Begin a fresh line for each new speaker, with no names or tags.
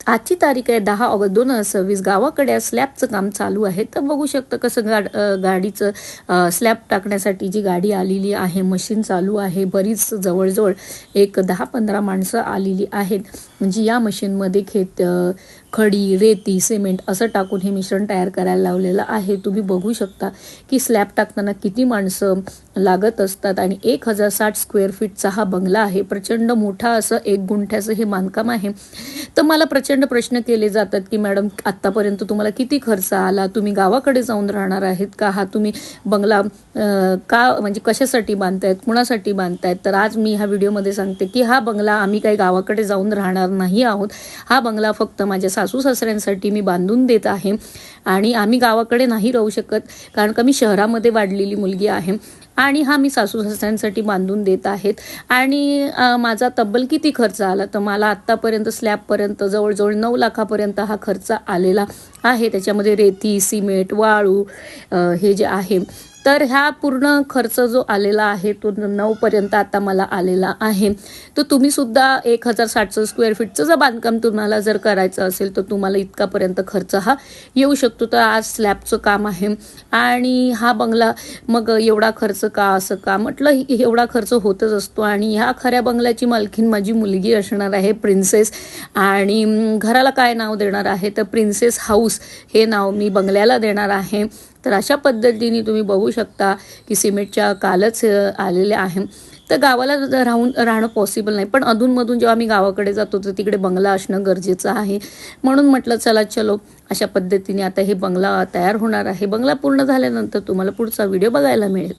आजची तारीख आहे 10 ऑगस्ट 2026. गावाकडे स्लॅबचं काम चालू आहे. तर बघू शकता कसं गाडीचं स्लॅब टाकण्यासाठी जी गाडी आलेली आहे, मशीन चालू आहे. बरीच जवळजवळ एक 10-15 माणसं आलेली आहेत. म्हणजे या मशीनमध्ये खडी, रेती, सिमेंट असं टाकून हे मिश्रण तयार करायला लावलेलं आहे. तुम्ही बघू शकता की स्लॅब टाकताना किती माणसं लागत असतात. आणि 1060 स्क्वेअर फीटचा हा बंगला आहे. प्रचंड मोठा असं 1 गुंठ्याचं हे बांधकाम आहे. तर मला प्रचंड प्रश्न केले जातात की मॅडम आत्तापर्यंत तुम्हाला किती खर्च आला, तुम्ही गावाकडे जाऊन राहणार आहेत का, हा तुम्ही बंगला का म्हणजे कशासाठी बांधतायत, कुणासाठी बांधतायत. तर आज मी ह्या व्हिडिओमध्ये सांगते की हा बंगला आम्ही काही गावाकडे जाऊन राहणार नाही आहोत. हा बंगला फक्त माझ्या सासू सासऱ्यांसाठी मी बांधून देत आहे. आणि आम्ही गावाकडे नाही राहू शकत, कारण का मी शहरामध्ये वाढलेली मुलगी आहे. आणि हा मी सासू सासऱ्यांसाठी बांधून देत आहेत. आणि माझा तब्बल किती खर्च आला, तर मला आत्तापर्यंत स्लॅबपर्यंत जवळजवळ 9 लाखापर्यंत हा खर्च आलेला आहे. त्याच्यामध्ये रेती, सिमेंट, वाळू हे जे आहे, तर ह्या पूर्ण खर्च जो आलेला आहे तो 9 पर्यंत आता मला आलेला आहे. तर तुम्ही सुद्धा 1060 स्क्वेअर फीटचं जर बांधकाम तुम्हाला जर करायचं असेल तर तुम्हाला इतकापर्यंत खर्च हा येऊ शकतो. तर आज स्लॅबचं काम आहे आणि हा बंगला मग एवढा खर्च का, असं का म्हटलं, एवढा खर्च होतच असतो. आणि ह्या खऱ्या बंगल्याची मालकीन माझी मुलगी असणार आहे, प्रिन्सेस. आणि घराला काय नाव देणार आहे, तर प्रिन्सेस हाऊस हे नाव मी बंगल्याला देणार आहे. तर अशा पद्धतीने तुम्ही बघू शकता की सिमेंटच्या कालच आलेले आहे. तर गावाला राहणं पॉसिबल नाही, पण अधूनमधून जेव्हा मी गावाकडे जातो तर तिकडे बंगला असणं गरजेचं आहे. म्हणून म्हटलं चलो अशा पद्धतीने आता हे बंगला तयार होणार आहे. बंगला पूर्ण झाल्यानंतर तुम्हाला पुढचा व्हिडिओ बघायला मिळेल.